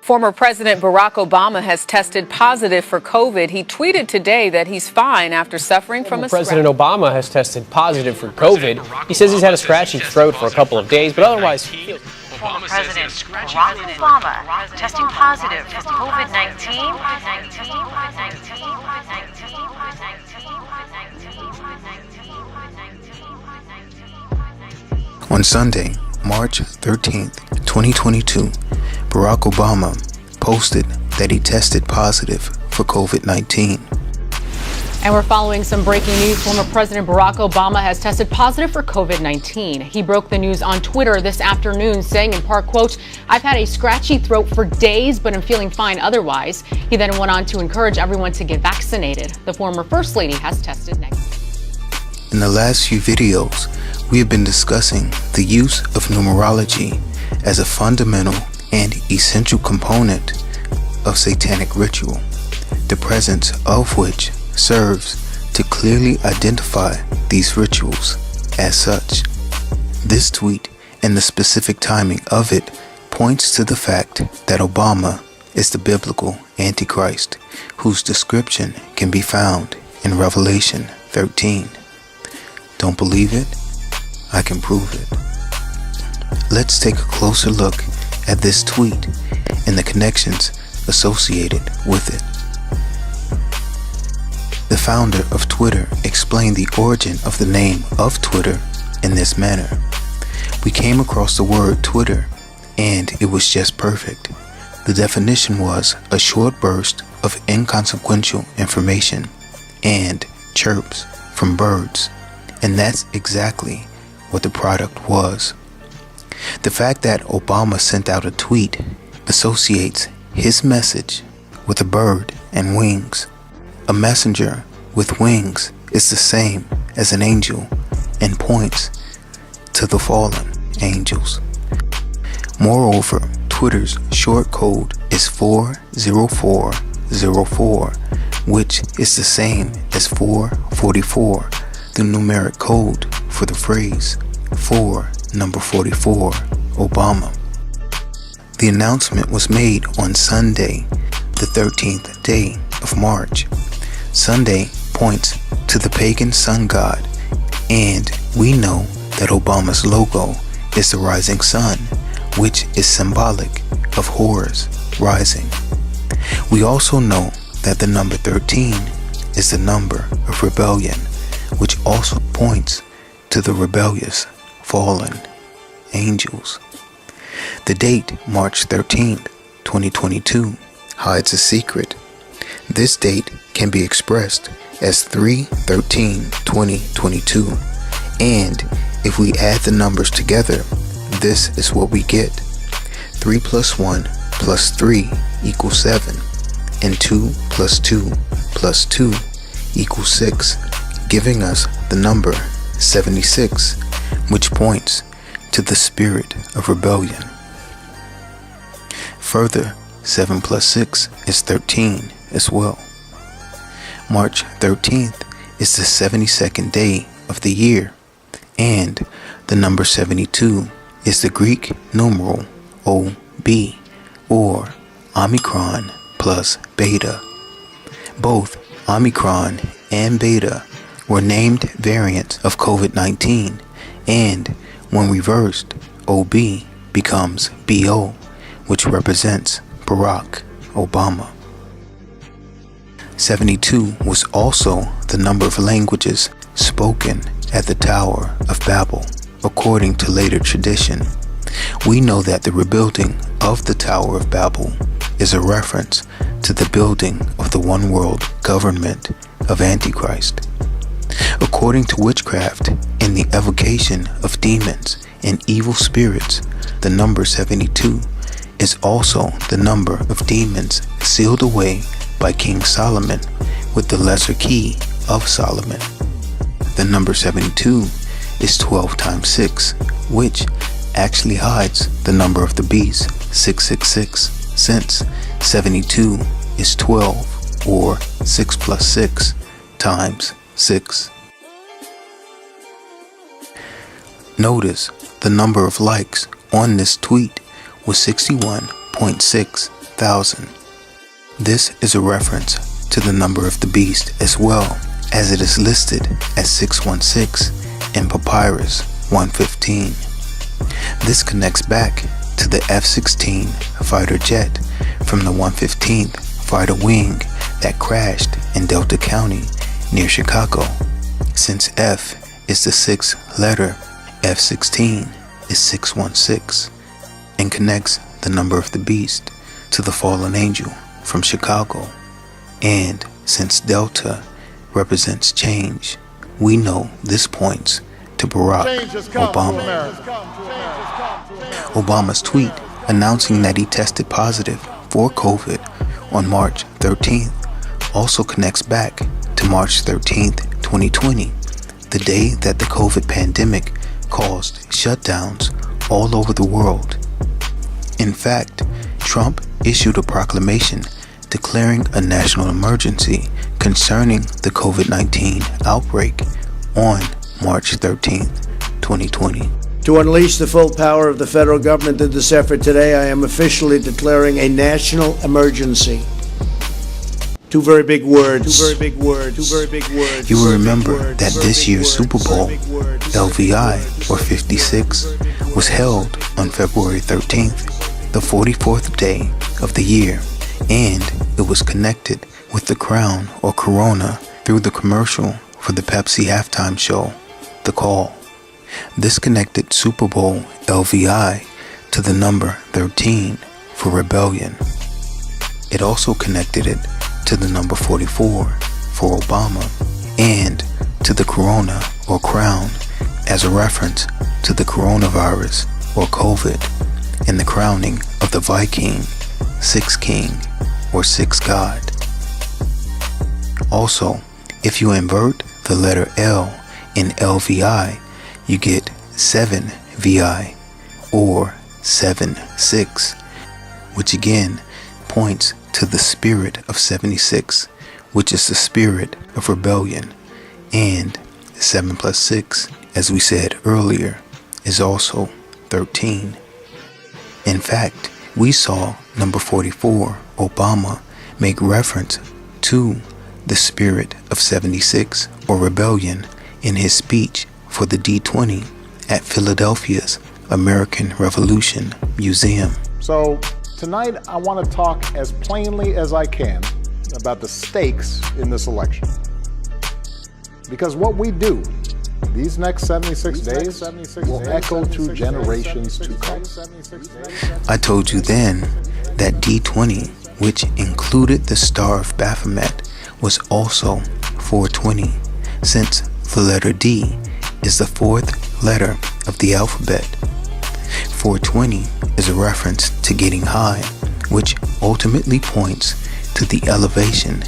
Former President Barack Obama has tested positive for COVID. He tweeted today that he's fine after suffering from a President Obama has tested positive for COVID. He says he's had a scratchy throat for a couple of days, but otherwise he feels. Former President Barack Obama testing positive for COVID-19. On Sunday, March 13th, 2022, Barack Obama posted that he tested positive for COVID-19. And we're following some breaking news. Former President Barack Obama has tested positive for COVID-19. He broke the news on Twitter this afternoon, saying in part, quote, "I've had a scratchy throat for days, but I'm feeling fine otherwise." He then went on to encourage everyone to get vaccinated. The former First Lady has tested negative. In the last few videos, we have been discussing the use of numerology as a fundamental and essential component of satanic ritual, the presence of which serves to clearly identify these rituals as such. This tweet and the specific timing of it points to the fact that Obama is the biblical Antichrist, whose description can be found in Revelation 13. Don't believe it? I can prove it. Let's take a closer look at this tweet and the connections associated with it. The founder of Twitter explained the origin of the name of Twitter in this manner. "We came across the word Twitter, and it was just perfect. The definition was a short burst of inconsequential information and chirps from birds, and that's exactly what the product was." The fact that Obama sent out a tweet associates his message with a bird and wings. A messenger with wings is the same as an angel and points to the fallen angels. Moreover, Twitter's short code is 40404, which is the same as 444, the numeric code for the phrase 444 Obama. The announcement was made on Sunday, the 13th day of March. Sunday points to the pagan sun god, and we know that Obama's logo is the rising sun, which is symbolic of Horus rising. We also know that the number 13 is the number of rebellion, which also points to the rebellious fallen angels. The date, March 13th, 2022, hides a secret. This date can be expressed as 3/13/2022, and if we add the numbers together, this is what we get. 3 + 1 + 3 = 7, and 2 + 2 + 2 = 6, giving us the number 76, which points to the spirit of rebellion. Further, 7 + 6 is 13 as well. March 13th is the 72nd day of the year, and the number 72 is the Greek numeral OB, or Omicron plus Beta. Both Omicron and Beta were named variants of COVID-19, and when reversed, OB becomes BO, which represents Barack Obama. 72 was also the number of languages spoken at the Tower of Babel, according to later tradition. We know that the rebuilding of the Tower of Babel is a reference to the building of the one world government of Antichrist. According to witchcraft and the evocation of demons and evil spirits, the number 72 is also the number of demons sealed away by King Solomon with the lesser key of Solomon. The number 72 is 12 times 6, which actually hides the number of the beast, 666, since 72 is 12, or 6 + 6 times 6. Notice the number of likes on this tweet was 61.6 44,000. This is a reference to the number of the beast as well, as it is listed as 616 in Papyrus 115. This connects back to the F-16 fighter jet from the 115th Fighter Wing that crashed in Delta County near Chicago. Since F is the sixth letter, F-16 is 616 and connects the number of the beast to the fallen angel from Chicago. And since Delta represents change, we know this points to Barack Obama. Obama's tweet announcing that he tested positive for COVID on March 13th also connects back to March 13th, 2020, the day that the COVID pandemic caused shutdowns all over the world. In fact, Trump issued a proclamation declaring a national emergency concerning the COVID-19 outbreak on March 13th, 2020. To unleash the full power of the federal government in this effort today, I am officially declaring a national emergency. Two very big words. You will remember that this year's Super Bowl, LVI, or 56, was held on February 13th, the 44th day of the year, and it was connected with the crown or corona through the commercial for the Pepsi halftime show, The Call. This connected Super Bowl LVI to the number 13 for rebellion. It also connected it to the number 44 for Obama and to the corona or crown as a reference to the coronavirus or COVID and the crowning of the Viking, sixth king, or sixth god. Also, if you invert the letter L in LVI, you get 7VI or 7-6, which again points to the spirit of 76, which is the spirit of rebellion, and 7 plus 6, as we said earlier, is also 13. In fact, we saw number 44, Obama, make reference to the spirit of 76 or rebellion in his speech for the D20 at Philadelphia's American Revolution Museum. So tonight I want to talk as plainly as I can about the stakes in this election. Because what we do these next 76 days will echo to generations to come. I told you then that D20, which included the Star of Baphomet, was also 420, since the letter D is the fourth letter of the alphabet. 420 is a reference to getting high, which ultimately points to the elevation,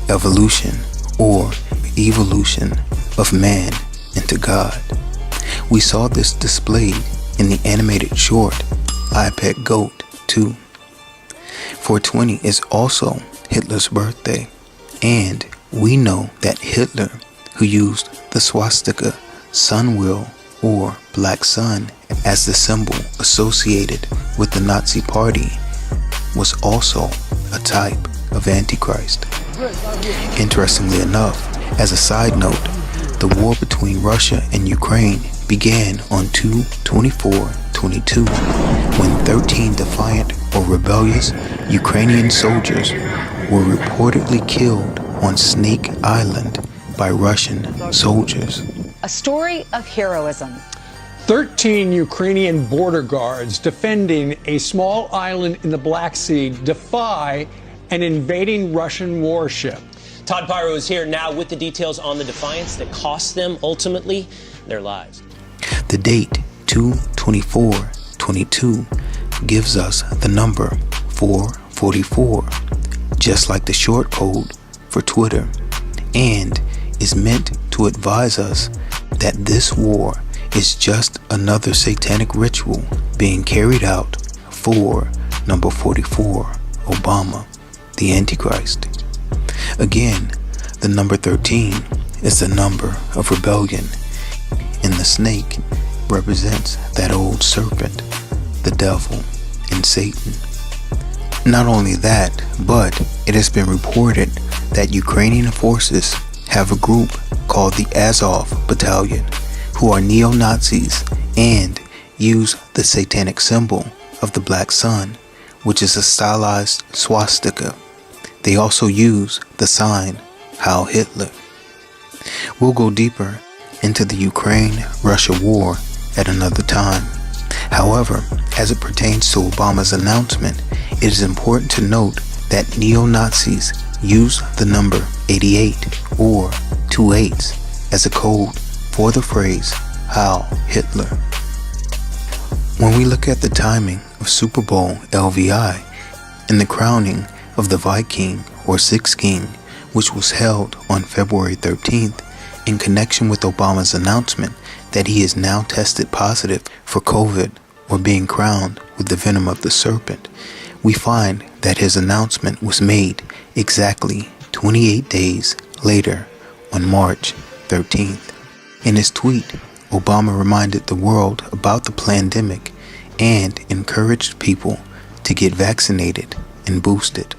evolution, or evolution of man into God. We saw this displayed in the animated short I Pet Goat 2. 420 is also Hitler's birthday, and we know that Hitler, who used the swastika, sun wheel, or black sun as the symbol associated with the Nazi Party, was also a type of Antichrist. Interestingly enough, as a side note, the war between Russia and Ukraine began on 2/24/22 when 13 defiant or rebellious Ukrainian soldiers were reportedly killed on Snake Island by Russian soldiers. A story of heroism. 13 Ukrainian border guards defending a small island in the Black Sea defy an invading Russian warship. Todd Pyro is here now with the details on the defiance that cost them ultimately their lives. The date 2/24/22 gives us the number 444, just like the short code for Twitter, and is meant to advise us that this war is just another satanic ritual being carried out for number 44, Obama, the Antichrist. Again, the number 13 is the number of rebellion, and the snake represents that old serpent, the devil, and Satan. Not only that, but it has been reported that Ukrainian forces have a group called the Azov Battalion, who are neo-Nazis and use the satanic symbol of the black sun, which is a stylized swastika. They also use the sign Heil Hitler. We'll go deeper into the Ukraine-Russia war at another time. However, as it pertains to Obama's announcement, it is important to note that neo-Nazis use the number 88 or 28 as a code for the phrase Heil Hitler. When we look at the timing of Super Bowl LVI and the crowning of the Viking or Sixth King, which was held on February 13th in connection with Obama's announcement that he is now tested positive for COVID or being crowned with the venom of the serpent, we find that his announcement was made exactly 28 days later on March 13th. In his tweet, Obama reminded the world about the pandemic and encouraged people to get vaccinated and boosted.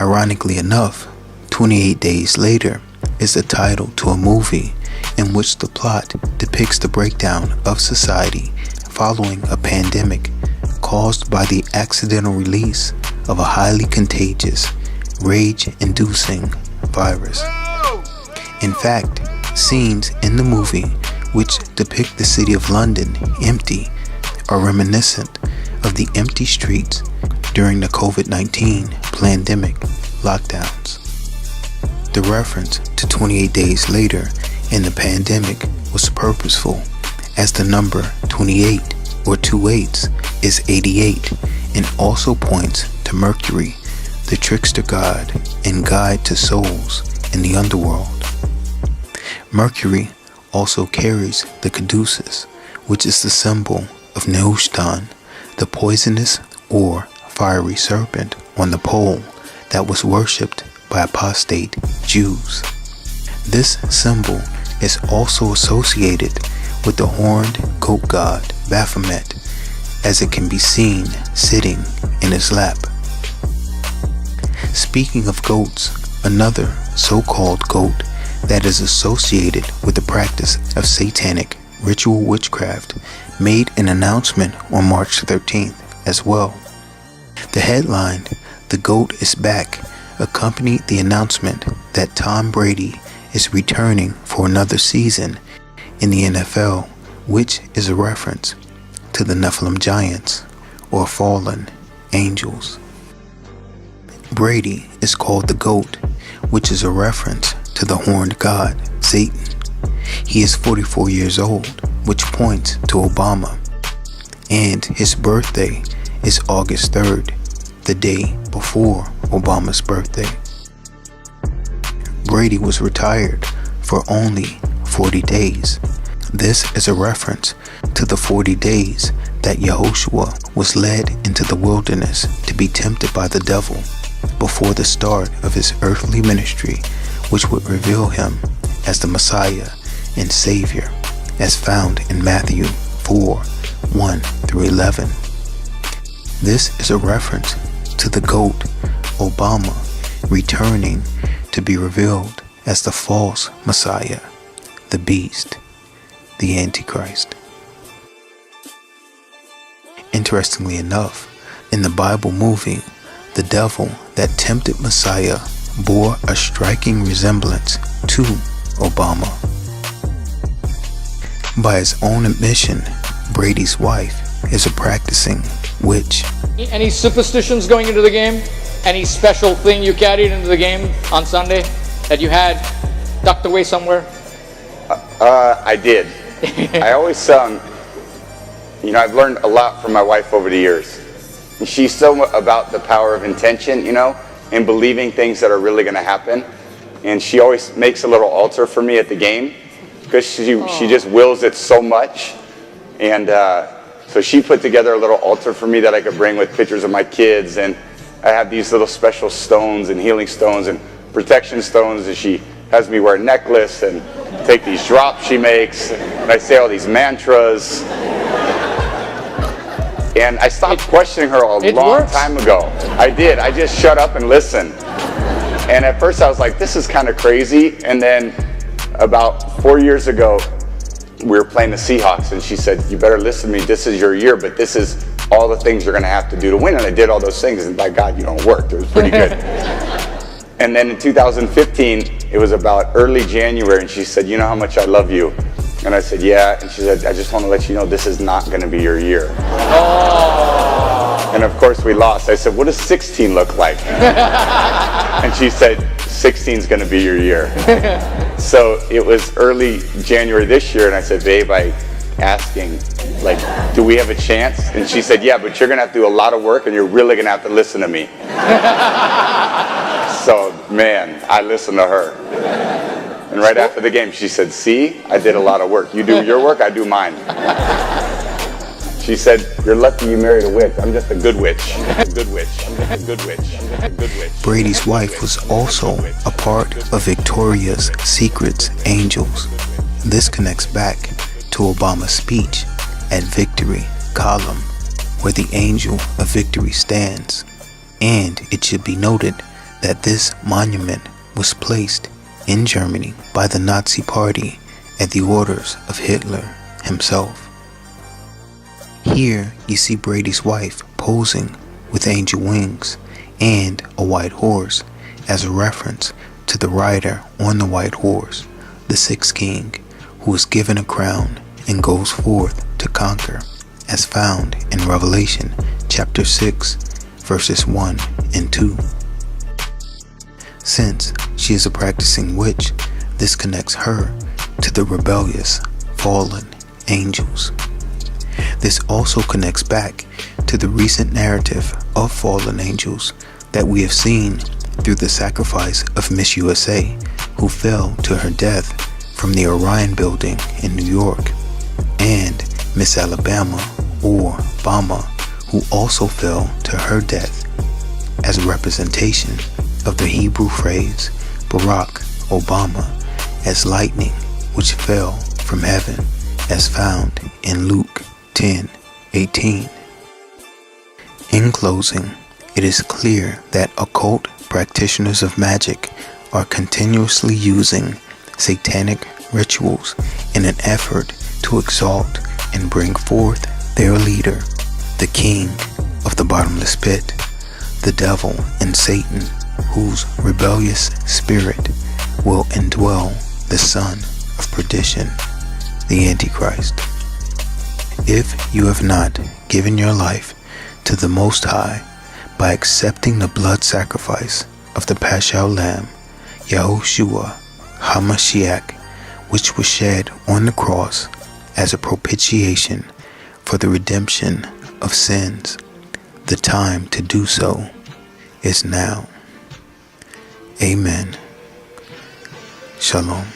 Ironically enough, 28 days later is the title to a movie in which the plot depicts the breakdown of society following a pandemic caused by the accidental release of a highly contagious, rage-inducing virus. In fact, scenes in the movie which depict the city of London empty are reminiscent of the empty streets during the COVID-19 pandemic lockdowns. The reference to 28 days later in the pandemic was purposeful, as the number 28 or 28 is 88 and also points to Mercury, the trickster god and guide to souls in the underworld. Mercury also carries the caduceus, which is the symbol of Nehushtan, the poisonous or fiery serpent on the pole that was worshipped by apostate Jews. This symbol is also associated with the horned goat god Baphomet, as it can be seen sitting in his lap. Speaking of goats, another so-called goat that is associated with the practice of satanic ritual witchcraft made an announcement on March 13th as well. The headline, "The Goat is Back," accompanied the announcement that Tom Brady is returning for another season in the NFL, which is a reference to the Nephilim giants or fallen angels. Brady is called the goat, which is a reference to the horned god Satan. He is 44 years old, which points to Obama, and his birthday is August 3rd, the day before Obama's birthday. Brady was retired for only 40 days. This is a reference to the 40 days that Yahushua was led into the wilderness to be tempted by the devil before the start of his earthly ministry, which would reveal him as the Messiah and Savior, as found in Matthew 4:1-11. This is a reference to the goat, Obama, returning to be revealed as the false Messiah, the beast, the Antichrist. Interestingly enough, in the Bible movie, the devil that tempted Messiah bore a striking resemblance to Obama. By his own admission, Brady's wife is a practicing witch. Any superstitions going into the game? Any special thing you carried into the game on Sunday that you had tucked away somewhere? I did. I always, I've learned a lot from my wife over the years. And she's so about the power of intention, and believing things that are really going to happen. And she always makes a little altar for me at the game because she just wills it so much. And so she put together a little altar for me that I could bring with pictures of my kids. And I have these little special stones and healing stones and protection stones that she has me wear a necklace and take these drops she makes. And I say all these mantras. And I stopped questioning her a It long works. time ago. I did. I just shut up and listened. And at first I was like, this is kind of crazy. And then about 4 years ago, we were playing the Seahawks, and she said, you better listen to me. This is your year, but this is all the things you're going to have to do to win. And I did all those things, and by God, you don't work. It was pretty good. And then in 2015, it was about early January, and she said, you know how much I love you? And I said, yeah. And she said, I just want to let you know this is not going to be your year. Oh. And of course we lost. I said, what does 16 look like? And she said, 16 is going to be your year. So it was early January this year, and I said, babe, I asking, like, do we have a chance? And she said, yeah, but you're going to have to do a lot of work, and you're really going to have to listen to me. So, man, I listened to her. And right after the game, she said, see, I did a lot of work. You do your work, I do mine. She said, you're lucky you married a witch. I'm just a good witch. A good witch. I'm just a good witch. I'm just a good witch. Brady's wife was also a part of Victoria's Secret's Angels. This connects back to Obama's speech at Victory Column, where the Angel of Victory stands. And it should be noted that this monument was placed in Germany by the Nazi Party at the orders of Hitler himself. Here you see Brady's wife posing with angel wings and a white horse as a reference to the rider on the white horse, the sixth king, who is given a crown and goes forth to conquer, as found in Revelation chapter 6, verses 1 and 2. Since she is a practicing witch, this connects her to the rebellious, fallen angels. This also connects back to the recent narrative of fallen angels that we have seen through the sacrifice of Miss USA, who fell to her death from the Orion building in New York, and Miss Alabama, or Bama, who also fell to her death, as a representation of the Hebrew phrase Barack Obama as lightning which fell from heaven, as found in Luke 10:18. In closing, it is clear that occult practitioners of magic are continuously using satanic rituals in an effort to exalt and bring forth their leader, the king of the bottomless pit, the devil and Satan, whose rebellious spirit will indwell the son of perdition, the Antichrist. If you have not given your life to the Most High by accepting the blood sacrifice of the Paschal Lamb, Yahushua HaMashiach, which was shed on the cross as a propitiation for the redemption of sins, the time to do so is now. Amen. Shalom.